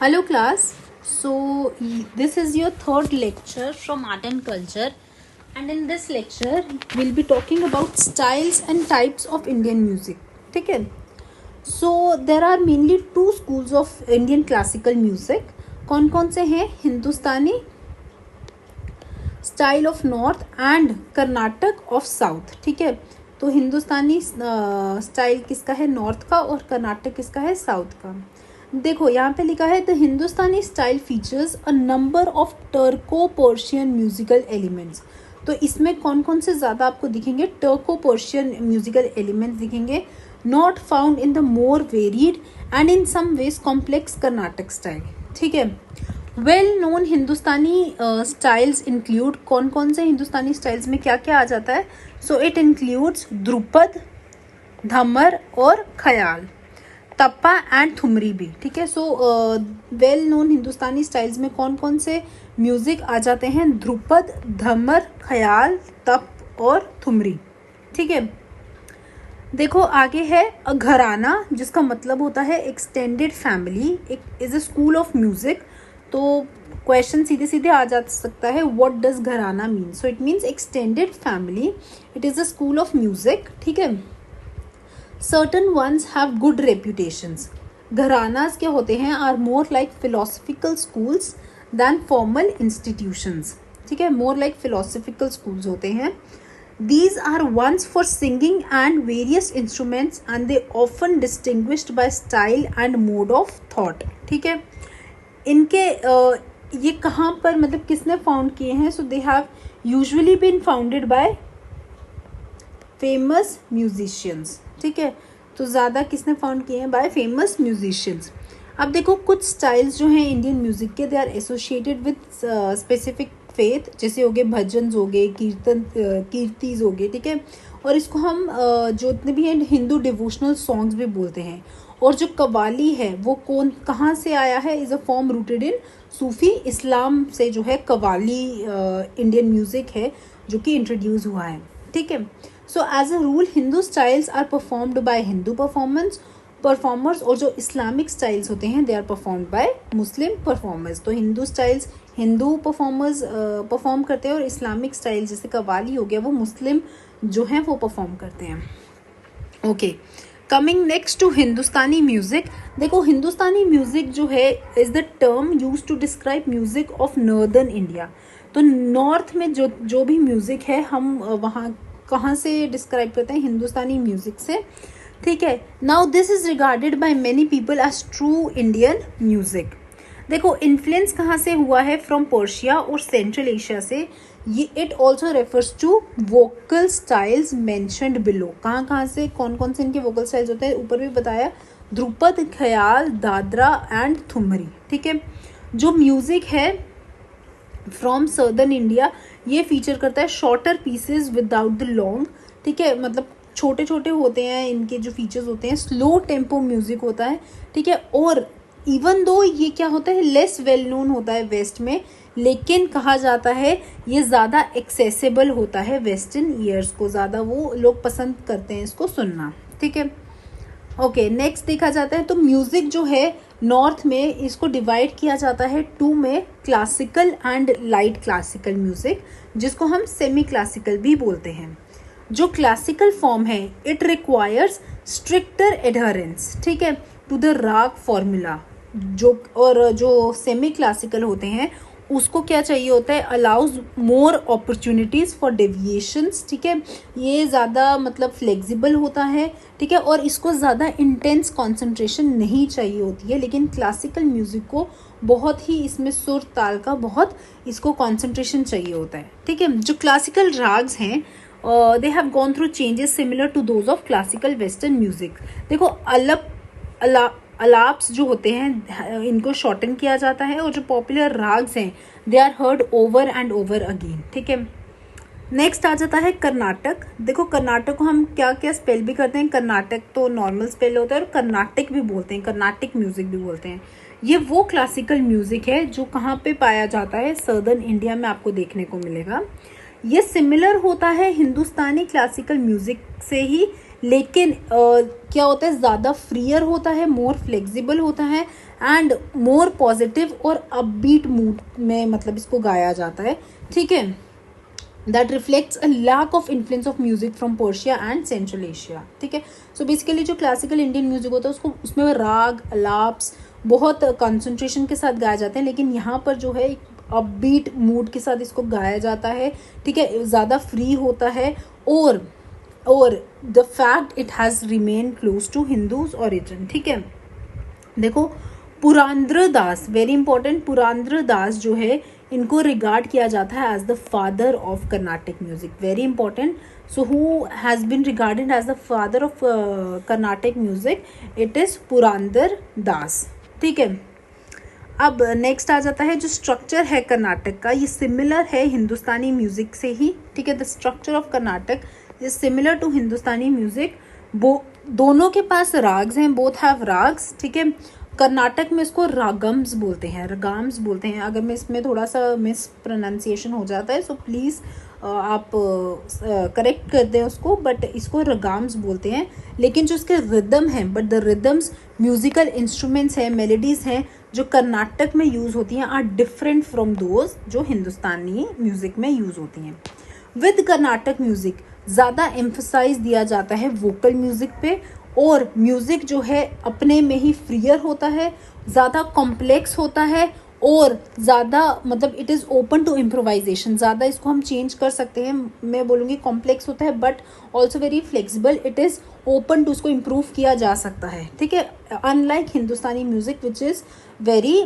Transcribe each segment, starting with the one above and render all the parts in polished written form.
Hello class. This is your third lecture from Art and Culture, and in this lecture we'll be talking about styles and types of Indian music. ठीक है? So there are mainly two schools of Indian classical music. कौन कौन से हैं? Hindustani style of north and Carnatic of south. ठीक है, तो हिंदुस्तानी style किसका है? नॉर्थ का, और कर्नाटक किसका है? साउथ का. देखो यहाँ पे लिखा है the Hindustani style features a number of Turko Persian musical elements. तो इसमें कौन कौन से ज़्यादा आपको दिखेंगे? टर्को पर्शियन म्यूजिकल एलिमेंट्स दिखेंगे, not found in the more varied and in some ways complex Carnatic style. ठीक है, well known Hindustani styles include, कौन कौन से हिंदुस्तानी स्टाइल्स में क्या क्या आ जाता है? सो इट इंक्लूड्स ध्रुपद, धमर और ख्याल, तप्पा एंड थुमरी भी. ठीक है, so well known Hindustani styles में कौन कौन से म्यूजिक आ जाते हैं? ध्रुपद, धमर, ख्याल, तप और थुमरी. ठीक है, देखो आगे है घराना, जिसका मतलब होता है एक्सटेंडेड फैमिली. एक is a school of music. तो क्वेश्चन सीधे सीधे आ जा सकता है, व्हाट डज घराना mean? So it means extended family. It is a school of music. ठीक है, certain ones have good reputations. Gharanas क्या होते हैं? are more like philosophical schools than formal institutions. ठीक है, more like philosophical schools होते हैं. These are ones for singing and various instruments and they often distinguished by style and mode of thought. ठीक है, इनके ये कहाँ पर, मतलब किसने फाउंड किए हैं? So they have usually been founded by famous musicians. ठीक है, तो ज़्यादा किसने फाउंड किए हैं? By famous musicians. अब देखो कुछ स्टाइल्स जो हैं इंडियन म्यूजिक के, they are associated with specific faith. जैसे हो गए भजन हो गए, कीर्तिज हो गए. ठीक है, और इसको हम जो इतने भी हैं हिंदू डिवोशनल सॉन्ग्स भी बोलते हैं. और जो कवाली है वो कहाँ से आया है? Is a form rooted in Sufi Islam से जो है कवाली इंडियन म्यूजिक है जो कि इंट्रोड्यूस हुआ है. ठीक है, so as a rule Hindu styles are performed by Hindu performers, और जो इस्लामिक स्टाइल्स होते हैं they are performed by Muslim performers. तो Hindu styles Hindu performers perform करते हैं, और इस्लामिक स्टाइल जैसे कवाली हो गया वो मुस्लिम जो हैं वो परफॉर्म करते हैं. Okay, coming next to Hindustani music. देखो हिंदुस्तानी म्यूजिक जो है is the term use to describe music of northern India. तो नॉर्थ में जो भी म्यूजिक है हम वहाँ कहाँ से डिस्क्राइब करते हैं? हिंदुस्तानी म्यूजिक से. ठीक है, now this is regarded by many people as true Indian music. देखो इन्फ्लुएंस कहाँ से हुआ है? फ्रॉम पर्शिया और सेंट्रल एशिया से. ये it also refers to vocal styles mentioned below. कहाँ से, कौन कौन से इनके वोकल स्टाइल्स होते हैं? ऊपर भी बताया, ध्रुपद, ख्याल, दादरा एंड थुमरी. ठीक है, जो म्यूजिक है फ्रॉम सदर्न इंडिया ये फीचर करता है shorter pieces without the long. ठीक है, मतलब छोटे छोटे होते हैं इनके जो फीचर्स होते हैं. स्लो टेम्पो म्यूजिक होता है. ठीक है, और इवन दो ये क्या होता है, लेस वेल नोन होता है वेस्ट में, लेकिन कहा जाता है ये ज़्यादा एक्सेसिबल होता है वेस्टर्न ईयर्स को, ज़्यादा वो लोग पसंद करते हैं इसको सुनना. ठीक है, ओके नेक्स्ट देखा जाता है तो म्यूज़िक जो है नॉर्थ में इसको डिवाइड किया जाता है टू में, classical and light classical music, जिसको हम सेमी क्लासिकल भी बोलते हैं. जो क्लासिकल फॉर्म है इट रिक्वायर्स स्ट्रिक्टर एडहरेंस. ठीक है, टू द राग फॉर्मूला. जो सेमी क्लासिकल होते हैं उसको क्या चाहिए होता है? Allows more opportunities for deviations. ठीक है, ये ज़्यादा मतलब फ्लेक्सिबल होता है. ठीक है, और इसको ज़्यादा इंटेंस कंसंट्रेशन नहीं चाहिए होती है. लेकिन क्लासिकल म्यूज़िक को बहुत ही इसमें सुर ताल का बहुत इसको कंसंट्रेशन चाहिए होता है. ठीक है, जो क्लासिकल राग्स हैं they have gone through changes similar to those of classical western music. देखो अलाप्स जो होते हैं इनको शॉर्टन किया जाता है, और जो पॉपुलर राग्स हैं they are heard over and over again. ठीक है, नेक्स्ट आ जाता है कर्नाटक. देखो कर्नाटक को हम क्या क्या स्पेल भी करते हैं? कर्नाटक तो नॉर्मल स्पेल होता है, और कर्नाटिक भी बोलते हैं, कर्नाटिक म्यूजिक भी बोलते हैं. ये वो क्लासिकल म्यूजिक है जो कहाँ पे पाया जाता है? सदर्न इंडिया में आपको देखने को मिलेगा. ये सिमिलर होता है हिंदुस्तानी क्लासिकल म्यूजिक से ही, लेकिन क्या होता है ज़्यादा फ्रीयर होता है, मोर फ्लेक्सिबल होता है एंड मोर पॉजिटिव और अपबीट मूड में मतलब इसको गाया जाता है, ठीक है. That reflects a lack of influence of music from Persia and Central Asia, ठीक है. सो बेसिकली जो क्लासिकल इंडियन म्यूजिक होता है उसको उसमें राग अलाप्स बहुत कंसंट्रेशन के साथ गाया जाते हैं, लेकिन यहाँ पर जो है अपबीट मूड के साथ इसको गाया जाता है, ठीक है. ज़्यादा फ्री होता है और the fact it has remain close to Hindus origin, ठीक है. देखो पुरंदर दास, वेरी इंपॉर्टेंट, पुरंदर दास जो है इनको रिगार्ड किया जाता है as the father of Carnatic music, very important. So who has been regarded as the father of Carnatic music, it is Purandar Das, ठीक है. अब नेक्स्ट आ जाता है जो स्ट्रक्चर है कर्नाटक का, ये सिमिलर है हिंदुस्तानी म्यूजिक से ही, ठीक है. The structure of Carnatic is similar to Hindustani music. दोनों के पास राग्स हैं, बोथ हैव राग्स, ठीक है. कर्नाटक में इसको रागम्स बोलते हैं, रगाम्स बोलते हैं. अगर मैं इसमें थोड़ा सा मिस प्रोनाउंसिएशन हो जाता है सो प्लीज़ आप करेक्ट कर दें उसको, बट इसको रगाम्स बोलते हैं. लेकिन जो इसके रिदम हैं, but the rhythms musical instruments हैं, मेलोडीज़ हैं जो कर्नाटक में यूज़ होती हैं आर डिफरेंट फ्रॉम दोज जो हिंदुस्तानी म्यूज़िक में यूज़ होती हैं. विद कर्नाटक म्यूज़िक ज़्यादा एम्फसाइज दिया जाता है वोकल म्यूज़िक पे, और म्यूज़िक जो है अपने में ही फ्रीयर होता है, ज़्यादा कॉम्प्लेक्स होता है और ज़्यादा मतलब it is open to improvisation. ज़्यादा इसको हम चेंज कर सकते हैं, मैं बोलूँगी कॉम्प्लेक्स होता है but also very flexible, it is open to उसको इम्प्रूव किया जा सकता है, ठीक है. Unlike Hindustani music which is very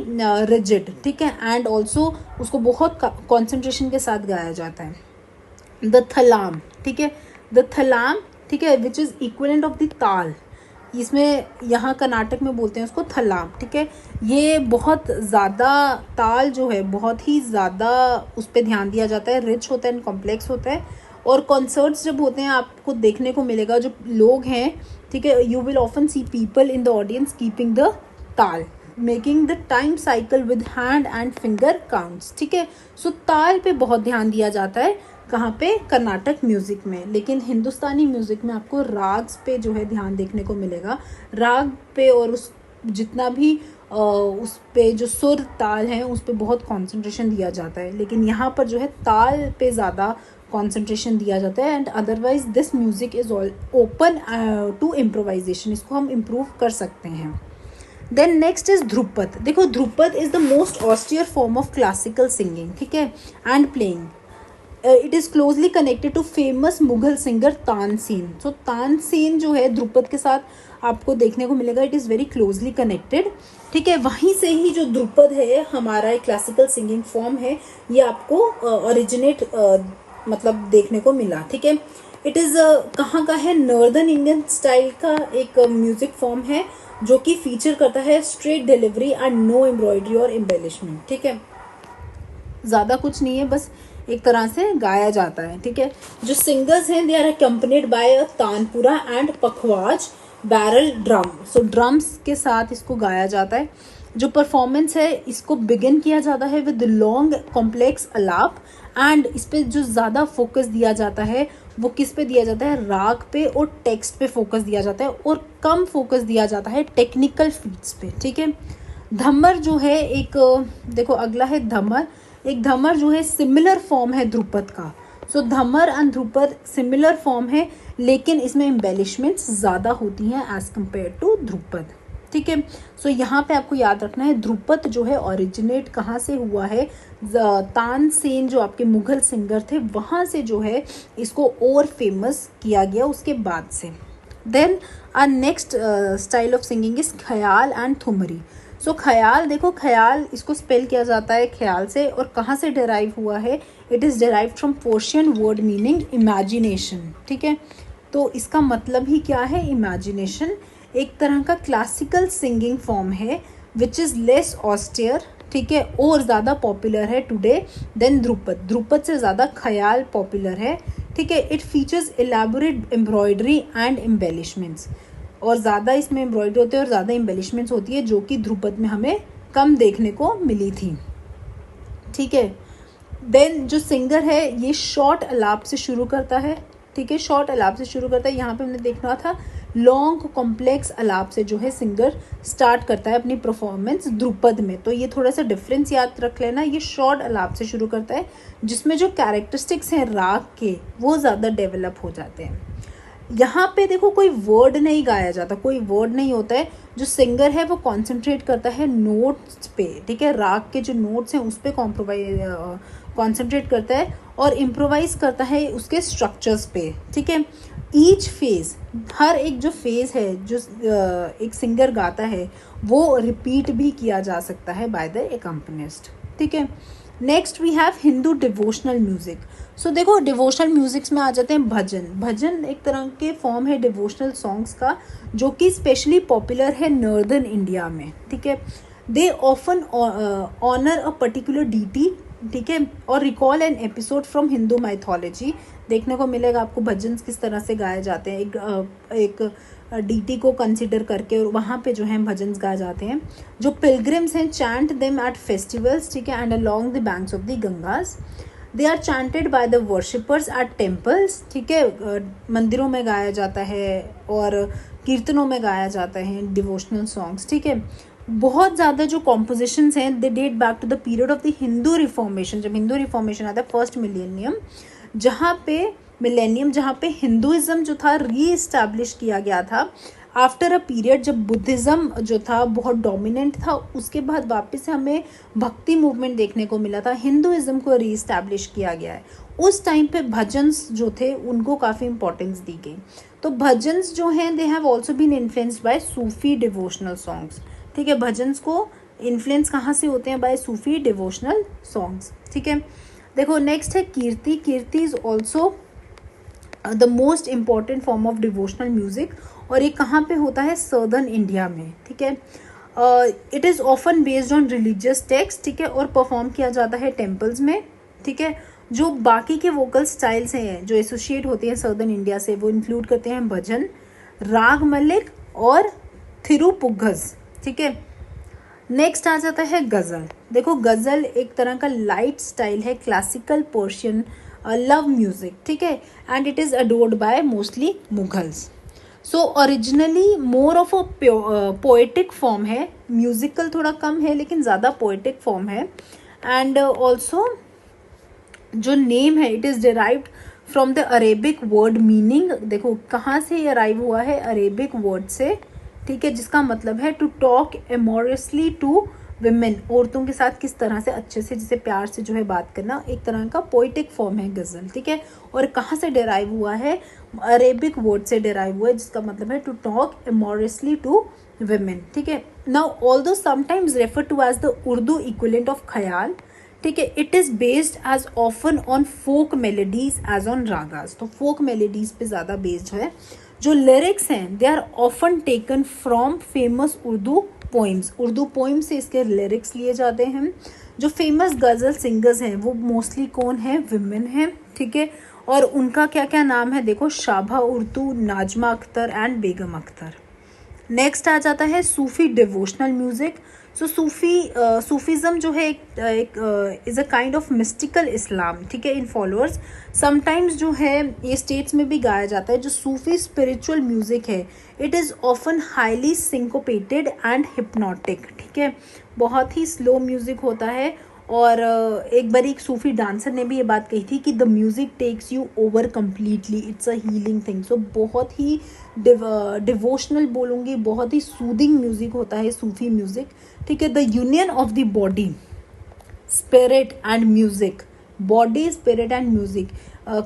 rigid, ठीक है, एंड ऑल्सो उसको बहुत कॉन्सेंट्रेशन के साथ गाया जाता है. द थलाम, ठीक है, द थलाम, ठीक है, which is equivalent of the ताल. इसमें यहाँ कर्नाटक में बोलते हैं उसको थलाम, ठीक है. ये बहुत ज़्यादा ताल जो है बहुत ही ज़्यादा उस पर ध्यान दिया जाता है, रिच होता है एंड कॉम्प्लेक्स होता है. और कॉन्सर्ट्स जब होते हैं आपको देखने को मिलेगा जो लोग हैं, ठीक है, you will often see people in the audience keeping the taal, making the time cycle with hand and finger counts, ठीक है. सो ताल पे बहुत ध्यान दिया जाता है कहाँ पे, कर्नाटक म्यूज़िक में. लेकिन हिंदुस्तानी म्यूज़िक में आपको राग्स पे जो है ध्यान देखने को मिलेगा, राग पे और उस जितना भी उस पे जो सुर ताल हैं उस पे बहुत कंसंट्रेशन दिया जाता है. लेकिन यहाँ पर जो है ताल पे ज़्यादा कंसंट्रेशन दिया जाता है. And otherwise this music is all open to improvisation, इसको हम इम्प्रूव कर सकते हैं. Then next is dhrupad. देखो dhrupad is the most austere form of classical singing, ठीक है, and playing. It is closely connected to famous Mughal singer Tansen. So Tansen जो है ध्रुपद के साथ आपको देखने को मिलेगा, it is very closely connected, ठीक है. वहीं से ही जो ध्रुपद है हमारा एक क्लासिकल सिंगिंग फॉर्म है, ये आपको ओरिजिनेट मतलब देखने को मिला, ठीक है. इट इज़ कहाँ का है, नॉर्दर्न इंडियन स्टाइल का एक म्यूज़िक फॉर्म है जो कि फीचर करता है straight delivery and no embroidery और एम्बेलिशमेंट, ठीक है. ज़्यादा कुछ नहीं है, बस एक तरह से गाया जाता है, ठीक है. जो सिंगर्स हैं they are accompanied by a tanpura and pakhawaj barrel drum. So drums के साथ इसको गाया जाता है. जो परफॉर्मेंस है इसको बिगिन किया जाता है with long complex alap, and इस पर जो ज़्यादा फोकस दिया जाता है वो किस पे दिया जाता है, राग पे और टेक्स्ट पे फोकस दिया जाता है, और कम फोकस दिया जाता है टेक्निकल फीट्स पे, ठीक है. धमर जो है एक, देखो अगला है धमर. एक धमर जो है सिमिलर फॉर्म है ध्रुपद का. सो धमर एंड ध्रुपद सिमिलर फॉर्म है, लेकिन इसमें एम्बेलिशमेंट्स ज़्यादा होती हैं एज कम्पेयर टू ध्रुपद, ठीक है. सो यहाँ पे आपको याद रखना है ध्रुपद जो है ओरिजिनेट कहाँ से हुआ है, तानसेन जो आपके मुगल सिंगर थे वहाँ से जो है इसको और फेमस किया गया उसके बाद से. Then our next style of singing is khayal and thumri. So khayal, देखो ख्याल इसको स्पेल किया जाता है ख्याल से, और कहाँ से डेराइव हुआ है, it is derive from Persian word meaning imagination, ठीक है. तो इसका मतलब ही क्या है, इमेजिनेशन. एक तरह का क्लासिकल सिंगिंग फॉर्म है विच इज़ लेस ऑस्टियर, ठीक है, और ज़्यादा पॉपुलर है टुडे देन ध्रुपद. ध्रुपद से ज़्यादा ख्याल पॉपुलर है, ठीक है. It features elaborate embroidery and embellishments, और ज़्यादा इसमें एम्ब्रॉयडरी होती है और ज़्यादा एम्बेलिशमेंट्स होती है जो कि ध्रुपद में हमें कम देखने को मिली थी, ठीक है. देन जो सिंगर है ये शॉर्ट अलाप से शुरू करता है, ठीक है, शॉर्ट अलाप से शुरू करता है. यहाँ पे हमने देखना था लॉन्ग कॉम्प्लेक्स आलाप से जो है सिंगर स्टार्ट करता है अपनी परफॉर्मेंस ध्रुपद में। तो ये थोड़ा सा डिफरेंस याद रख लेना, ये शॉर्ट आलाप से शुरू करता है जिसमें जो कैरेक्टरिस्टिक्स हैं राग के वो ज़्यादा डेवलप हो जाते हैं। यहाँ पे देखो कोई वर्ड नहीं गाया जाता, कोई वर्ड नहीं होता है, जो सिंगर है वो कॉन्सेंट्रेट करता है नोट्स पे, ठीक है, राग के जो नोट्स हैं उस पर कॉन्सेंट्रेट करता है और इम्प्रोवाइज करता है उसके स्ट्रक्चर्स पे, ठीक है। ईच फेज, हर एक जो फेज है जो एक सिंगर गाता है वो रिपीट भी किया जा सकता है बाय द एकम्पनिस्ट, ठीक है। Next we have Hindu devotional music. So देखो डिवोशनल म्यूजिक्स में आ जाते हैं भजन। भजन एक तरह के फॉर्म है डिवोशनल सॉन्ग्स का जो कि स्पेशली पॉपुलर है नॉर्दर्न इंडिया में, ठीक है। They often honour a particular deity, ठीक है, और recall an episode from Hindu mythology. देखने को मिलेगा आपको भजन किस तरह से गाए जाते हैं, एक डीटी को कंसिडर करके, और वहाँ पे जो है भजन गाए जाते हैं। जो पिलग्रिम्स हैं चैंट देम एट फेस्टिवल्स, ठीक है, and along the banks of the Gangas. They are chanted by the worshippers at temples, ठीक है, मंदिरों में गाया जाता है और कीर्तनों में गाया जाता है डिवोशनल सॉन्ग्स, ठीक है। बहुत ज़्यादा जो कॉम्पोजिशंस हैं they date back to the period of the Hindu reformation. जब हिंदू रिफॉर्मेशन आता है फर्स्ट मिलेनियम, जहाँ पे हिंदुइज्म जो था री इस्टेब्लिश किया गया था आफ्टर अ पीरियड जब बुद्धिज़्म जो था बहुत डोमिनेंट था, उसके बाद वापस से हमें भक्ति मूवमेंट देखने को मिला था, हिंदुइज्म को री इस्टेब्लिश किया गया है। उस टाइम पे भजन्स जो थे उनको काफ़ी इंपॉर्टेंस दी गई। तो भजन्स जो हैं they have also been influenced by Sufi devotional songs, ठीक है। भजन्स को इन्फ्लुएंस कहाँ से होते हैं? बाय सूफी डिवोशनल सॉन्ग्स, ठीक है। देखो नेक्स्ट है Kirti. Kirti is also the most important form of devotional music, और ये कहाँ पे होता है? सदर्न इंडिया में, ठीक है। It is often based on religious text, ठीक है, और परफॉर्म किया जाता है टेम्पल्स में, ठीक है। जो बाकी के वोकल स्टाइल्स हैं जो एसोसिएट होते हैं सदर्न इंडिया से, वो इंक्लूड करते हैं भजन, राग मलिक और थिरुपुगज, ठीक है। नेक्स्ट आ जाता है गज़ल। देखो गज़ल एक तरह का लाइट स्टाइल है, क्लासिकल पर्शियन लव म्यूजिक, ठीक है, and it is adored bye mostly Mughals. So originally more of a poetic form है, म्यूजिकल थोड़ा कम है लेकिन ज़्यादा पोएटिक फॉर्म है। एंड ऑल्सो जो नेम है it is derived from the Arabic word meaning. देखो कहाँ से ये अराइव हुआ है? अरेबिक वर्ड से, ठीक है, जिसका मतलब है to talk amorously to women, औरतों के साथ किस तरह से अच्छे से जिसे प्यार से जो है बात करना, एक तरह का पोइटिक फॉर्म है गज़ल, ठीक है। और कहाँ से डिराइव हुआ है? अरेबिक वर्ड से डिराइव हुआ है जिसका मतलब है to talk amorously to women, ठीक है। Now although sometimes refer to as the Urdu equivalent of khayal, ठीक है, it is based as often on folk melodies as on ragas. तो फोक मेलोडीज पे ज़्यादा बेस्ड है। जो लिरिक्स हैं they are often taken from famous Urdu poems. Urdu poem से इसके लिरिक्स लिए जाते हैं। जो फेमस गज़ल सिंगर्स हैं वो मोस्टली कौन है? विमेन हैं, ठीक है। और उनका क्या क्या नाम है? देखो शाबा उर्दू, नाजमा अख्तर एंड बेगम अख्तर। नेक्स्ट आ जाता है Sufi devotional music. So Sufism जो है एक is a kind of mystical Islam, ठीक है, इन फॉलोअर्स। समटाइम्स जो है ये स्टेट्स में भी गाया जाता है। जो सूफी स्पिरिचुअल म्यूजिक है it is often highly syncopated and hypnotic, ठीक है, बहुत ही स्लो म्यूजिक होता है। और एक बार एक सूफी डांसर ने भी ये बात कही थी कि the music takes you over completely, it's a healing thing. So बहुत ही डिवोशनल बोलूँगी, बहुत ही सूदिंग म्यूज़िक होता है सूफी म्यूज़िक, ठीक है। The union of the body spirit and music, body spirit and music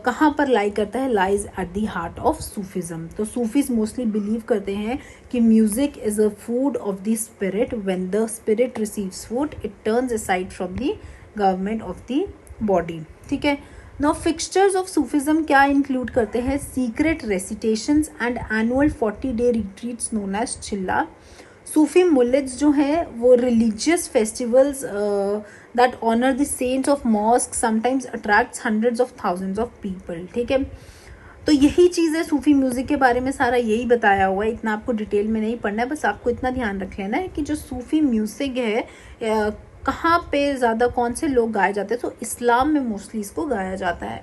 कहाँ पर लाई करता है? Lies at the heart of Sufism. तो सूफीज मोस्टली बिलीव करते हैं कि music is a food of the spirit. When the spirit receives food it turns aside from the government of the body, ठीक है। Now fixtures of Sufism क्या include करते हैं? Secret recitations and annual 40-day retreats known as chilla. Sufi mulids जो हैं वो religious festivals that honour the saints of mosque sometimes attracts hundreds of thousands of people, ठीक है। तो यही चीज़ है सूफी म्यूज़िक के बारे में, सारा यही बताया हुआ है, इतना आपको डिटेल में नहीं पढ़ना है, बस आपको इतना ध्यान रख लेना है कि जो सूफी म्यूज़िक है कहाँ पे ज़्यादा कौन से लोग गाए जाते हैं। तो इस्लाम में मोस्टली इसको गाया जाता है।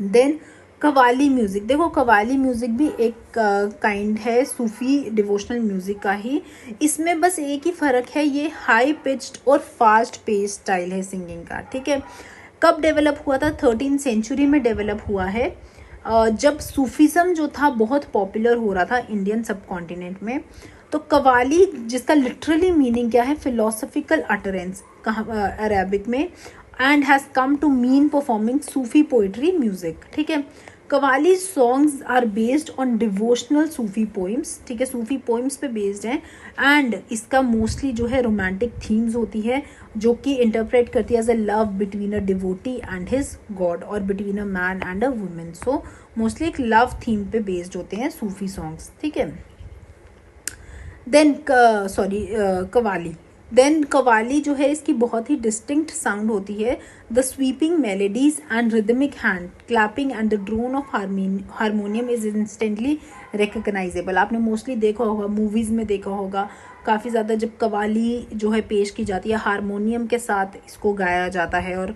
देन कवाली म्यूज़िक, देखो कवाली म्यूज़िक भी एक काइंड है सूफ़ी डिवोशनल म्यूज़िक का ही। इसमें बस एक ही फ़र्क है, ये हाई पिच्ड और फास्ट पेस स्टाइल है सिंगिंग का, ठीक है। कब डेवलप हुआ था? 13th सेंचुरी में डेवलप हुआ है, जब सूफीज़म जो था बहुत पॉपुलर हो रहा था इंडियन सब कॉन्टिनेंट में। तो कवाली, जिसका लिटरली मीनिंग क्या है? फिलोसफिकल अटरेंस अरेबिक में, and has come to mean performing Sufi poetry music, ठीक है। Qawwali songs are based on devotional Sufi poems, ठीक है, सूफी पोइम्स पे बेस्ड हैं। एंड इसका मोस्टली जो है रोमांटिक थीम्स होती है, जो कि इंटरप्रेट करती है as a love between a devotee and his god, और between a man and a woman. So mostly एक लव थीम पे बेस्ड होते हैं सूफी सॉन्ग्स, ठीक है। देन कवाली, देन कवाली जो है इसकी बहुत ही डिस्टिंक्ट साउंड होती है। The sweeping melodies and rhythmic hand clapping and the drone of harmonium is instantly recognisable. आपने मोस्टली देखा होगा, मूवीज़ में देखा होगा, काफ़ी ज़्यादा जब कवाली जो है पेश की जाती है हारमोनियम के साथ इसको गाया जाता है, और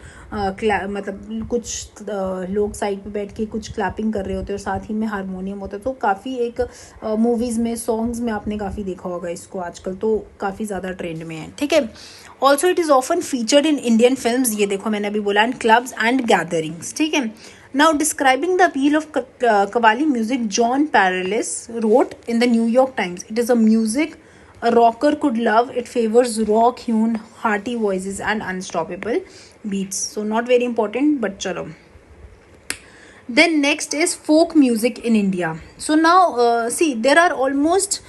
मतलब कुछ लोग साइड पे बैठ के कुछ क्लैपिंग कर रहे होते हैं और साथ ही में हारमोनियम होता है। तो काफ़ी एक मूवीज़ में, सॉन्ग्स में आपने काफ़ी देखा होगा इसको, आजकल तो काफ़ी ज़्यादा ट्रेंड में है, ठीक है। Also it is often featured in Indian films, ये देखो मैंने अभी बोला, एंड क्लब्स एंड गैदरिंग्स, ठीक है। Now, describing the appeal of Qawwali music, John Pareles wrote in the New York Times, "It is a music a rocker could love. It favors rock-hewn, hearty voices and unstoppable beats." So, not very important, but chalo. Then next is folk music in India. So now, see, there are almost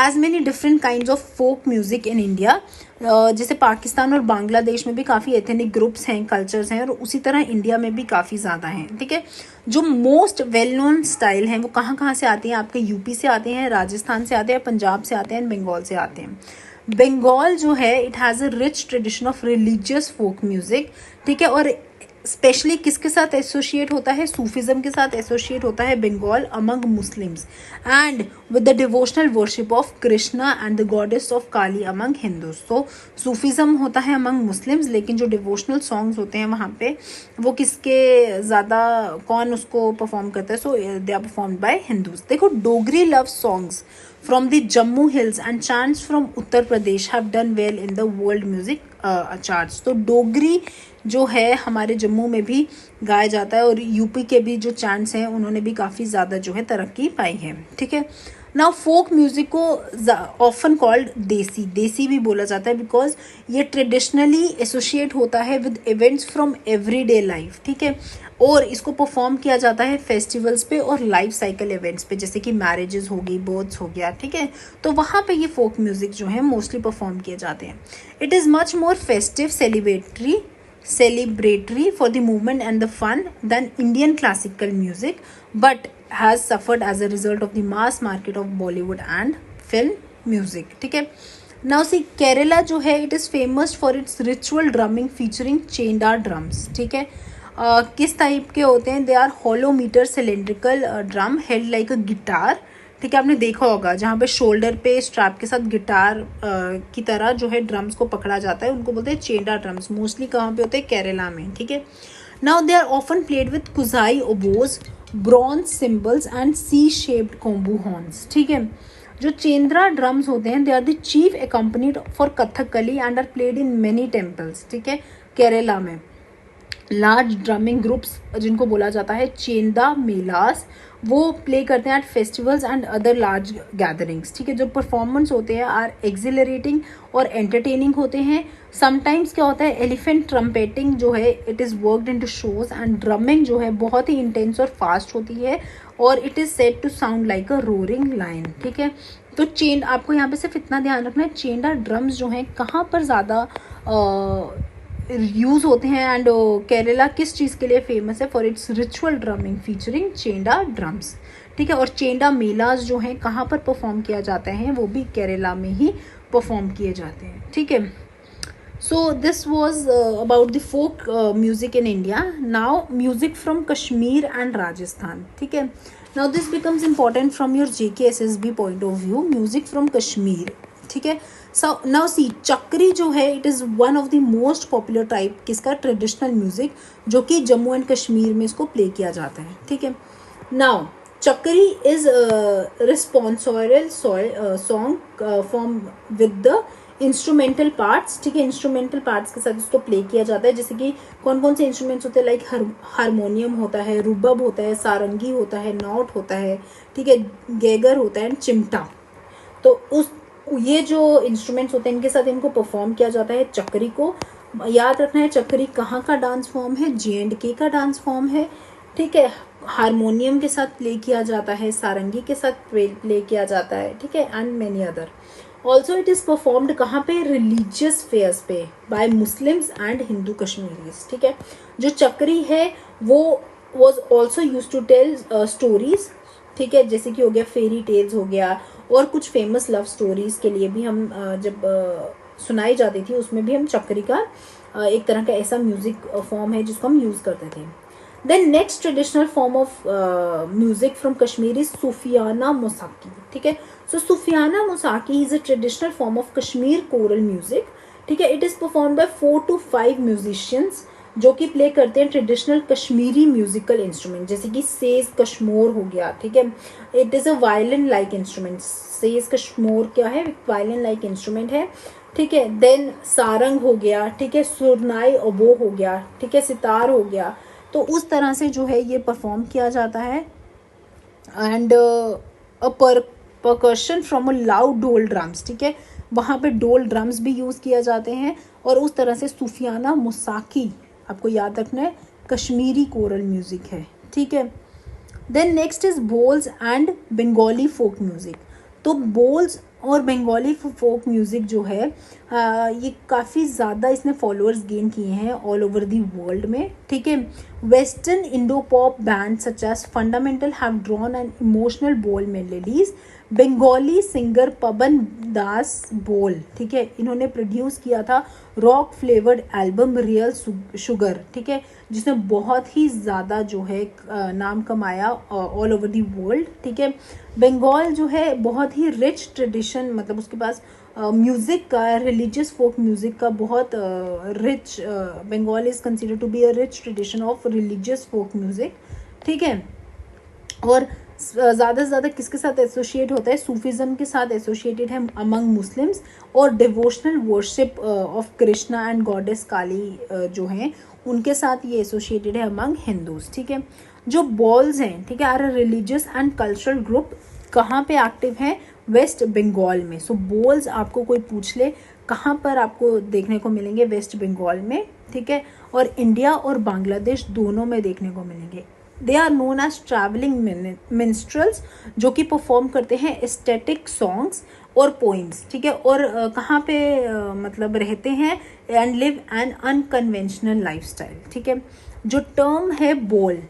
as many different kinds of folk music in India. जैसे पाकिस्तान और बांग्लादेश में भी काफ़ी ethnic groups हैं, cultures हैं, और उसी तरह इंडिया में भी काफ़ी ज़्यादा हैं, ठीक है। जो मोस्ट वेल नोन स्टाइल हैं वो कहाँ कहाँ से आते हैं? आपके यूपी से आते हैं, राजस्थान से आते हैं, पंजाब से आते हैं, बंगाल से आते हैं। बंगाल जो है it has a rich tradition of religious folk music, ठीक है। और स्पेशली किसके साथ एसोशिएट होता है? सूफिज़म के साथ एसोशिएट होता है Bengal among Muslims, and with the devotional worship of Krishna and the goddess of Kali among Hindus. तो सूफिज़म होता है अमंग मुस्लिम्स, लेकिन जो डिवोशनल सॉन्ग्स होते हैं वहाँ पे वो किसके ज़्यादा, कौन उसको परफॉर्म करता है? So they are performed by Hindus. देखो, Dogri love songs from the Jammu hills and chants from Uttar Pradesh have done well in the world music charts. तो डोगरी जो है हमारे जम्मू में भी गाया जाता है, और यूपी के भी जो चैंट्स हैं उन्होंने भी काफ़ी ज़्यादा जो है तरक्की पाई है, ठीक है। नाउ फोक म्यूज़िक को ऑफन कॉल्ड देसी, देसी भी बोला जाता है, बिकॉज ये ट्रेडिशनली एसोशिएट होता है with events from everyday life, ठीक है। और इसको परफॉर्म किया जाता है फेस्टिवल्स पे और लाइफ साइकिल इवेंट्स पे, जैसे कि मैरिजेस हो गई, बर्थ्स हो गया, ठीक है। तो वहाँ पे ये फोक म्यूज़िक जो है मोस्टली परफॉर्म किए जाते हैं। It is much more festive, celebratory for the movement and the fun than Indian classical music, but has suffered as a result of the mass market of Bollywood and film music, ठीक है। Now see, Kerala जो है it is famous for its ritual drumming featuring chenda drums, ठीक है। किस type के होते हैं? They are hollow meter cylindrical drum held like a guitar, ठीक है। आपने देखा होगा जहाँ पे शोल्डर पे स्ट्रैप के साथ गिटार की तरह जो है ड्रम्स को पकड़ा जाता है, उनको बोलते हैं चेंडा ड्रम्स। मोस्टली कहाँ पे होते हैं? केरला में, ठीक है। Now they are often played with kuzhal oboes, bronze cymbals and C shaped kombu horns, ठीक है। जो चेंद्रा ड्रम्स होते हैं they are the chief accompanied for Kathakali and are played in many temples, ठीक है, केरला में। लार्ज ड्रमिंग ग्रुप्स जिनको बोला जाता है चेंदा मेलास, वो प्ले करते हैं at festivals and other large gatherings, ठीक है। जो परफॉर्मेंस होते हैं आर एक्सिलरेटिंग और एंटरटेनिंग होते हैं। समटाइम्स क्या होता है, एलिफेंट ट्रम्पेटिंग जो है it is worked into shows, and drumming जो है बहुत ही इंटेंस और फास्ट होती है, और it is said to sound like a roaring lion, ठीक है। तो चेंड, आपको यहाँ पे सिर्फ इतना ध्यान रखना है, चेंडा ड्रम्स जो हैं कहाँ पर ज़्यादा यूज़ होते हैं, एंड केरला किस चीज़ के लिए फेमस है? For its ritual drumming featuring chenda drums, ठीक है। और चेंडा मेलास जो हैं कहाँ पर परफॉर्म किया जाता है? वो भी केरला में ही परफॉर्म किए जाते हैं, ठीक है। So this was about the folk music in India. Now music from Kashmir and Rajasthan, ठीक है। Now this becomes important from your JKSSB point of view. Music from Kashmir, ठीक है। सो नाउ सी, चक्री जो है it is one of the most popular type किसका? Traditional music, जो कि Jammu and Kashmir में इसको प्ले किया जाता है, ठीक है। Now Chakri is responsorial song form with the instrumental parts, ठीक है, इंस्ट्रूमेंटल पार्ट्स के साथ इसको प्ले किया जाता है। जैसे कि कौन कौन से इंस्ट्रूमेंट्स होते हैं, लाइक हारमोनियम होता है, रुबब होता है, सारंगी होता है, नॉट होता है, ठीक है, गैगर होता है एंड चिमटा। तो उस ये जो इंस्ट्रूमेंट्स होते हैं इनके साथ इनको परफॉर्म किया जाता है चक्री को। याद रखना है चक्री कहाँ का डांस फॉर्म है, J&K का डांस फॉर्म है, ठीक है। हारमोनियम के साथ प्ले किया जाता है, सारंगी के साथ प्ले किया जाता है, ठीक है, and many other. Also it is performed कहाँ पे, रिलीजियस फेयर्स पे by Muslims and Hindu Kashmiris, ठीक है। जो चक्री है वो was also use to tell stories, ठीक है, जैसे कि हो गया फेरी टेल्स हो गया, और कुछ फेमस लव स्टोरीज के लिए भी हम जब सुनाई जाती थी उसमें भी हम चक्री का एक तरह का ऐसा म्यूजिक फॉर्म है जिसको हम यूज करते थे। Then next traditional form of music from Kashmir is Sufiana Mausiqi, ठीक है। So Sufiana Mausiqi is a traditional form of Kashmir choral music, ठीक है। It is perform by 4 to 5 musicians जो कि प्ले करते हैं ट्रेडिशनल कश्मीरी म्यूजिकल इंस्ट्रूमेंट, जैसे कि सेज कश्मोर हो गया, ठीक है। It is a violin like instrument. Says Kashmore क्या है, वायलिन लाइक इंस्ट्रूमेंट है, ठीक है। देन सारंग हो गया, ठीक है, सुरनाई अबो हो गया, ठीक है, सितार हो गया। तो उस तरह से जो है ये परफॉर्म किया जाता है। And a percussion from a loud डोल ड्रम्स, ठीक है, वहाँ पे डोल ड्रम्स भी यूज़ किया जाते हैं। और उस तरह से सूफियाना मोसाकी आपको याद रखना है कश्मीरी कोरल म्यूज़िक है, ठीक है। Then next is Bauls and Bengali folk music. तो बोल्स और बंगाली फोक म्यूज़िक जो है ये काफ़ी ज़्यादा इसने फॉलोअर्स गेन किए हैं ऑल ओवर दी वर्ल्ड में, ठीक है। Western Indo pop band such as Fundamental have drawn an emotional Baul melodies. Bengali singer Pawan Das Baul, ठीक है, इन्होंने प्रोड्यूस किया था rock flavoured album Real Sugar, ठीक है, जिसने बहुत ही ज़्यादा जो है नाम कमाया ऑल ओवर दी वर्ल्ड, ठीक है। बंगाल जो है बहुत ही रिच ट्रेडिशन, मतलब उसके पास म्यूज़िक का, रिलीजियस फोक म्यूज़िक का बहुत rich, Bengal is consider to be a rich tradition of religious folk music, ठीक है। और ज़्यादा से ज़्यादा किसके साथ एसोशिएट होता है, सूफिज़म के साथ एसोशिएटेड है अमंग मुस्लिम्स, और devotional worship of Krishna and goddess Kali जो हैं उनके साथ ये एसोशिएटेड है अमंग हिंदूज, ठीक है। जो बॉल्स हैं, ठीक है, are a religious and cultural group, कहाँ पे एक्टिव है, वेस्ट बंगाल में। सो बॉल्स आपको कोई पूछ ले कहाँ पर आपको देखने को मिलेंगे, वेस्ट बंगाल में, ठीक है, और इंडिया और बांग्लादेश दोनों में देखने को मिलेंगे। They are known as travelling minstrels, जो कि परफॉर्म करते हैं एस्थेटिक सॉन्ग्स और पोइम्स, ठीक है, और कहाँ पे मतलब रहते हैं, and live an unconventional lifestyle, ठीक है। जो टर्म है Baul,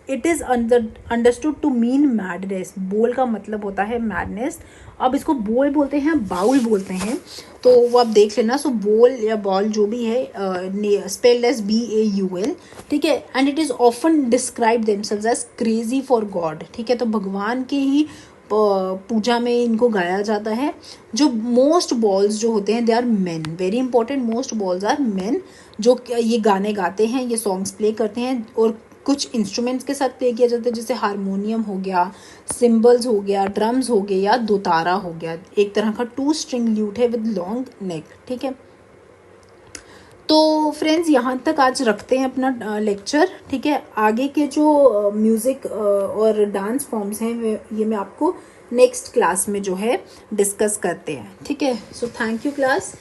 it is understood to mean madness. Baul का मतलब होता है मैडनेस। अब इसको बोल बोलते हैं, बाउल बोलते हैं, तो वो आप देख लेना। सो बोल या बॉल जो भी है स्पेल्ड एज BAUL, ठीक है। And it is often describe themselves as crazy for God, ठीक है, तो भगवान के ही पूजा में इनको गाया जाता है। जो मोस्ट बॉल्स जो होते हैं they are men, very important, most Bauls are men जो ये गाने गाते हैं, ये सॉन्ग्स प्ले करते हैं, और कुछ इंस्ट्रूमेंट्स के साथ प्ले किया जाता है, जैसे हारमोनियम हो गया, सिम्बल्स हो गया, ड्रम्स हो गए, या दोतारा हो गया, एक तरह का 2 स्ट्रिंग ल्यूट है विद लॉन्ग नेक, ठीक है। तो फ्रेंड्स यहाँ तक आज रखते हैं अपना लेक्चर, ठीक है। आगे के जो म्यूज़िक और डांस फॉर्म्स हैं ये मैं आपको नेक्स्ट क्लास में जो है डिस्कस करते हैं, ठीक है। So thank you class.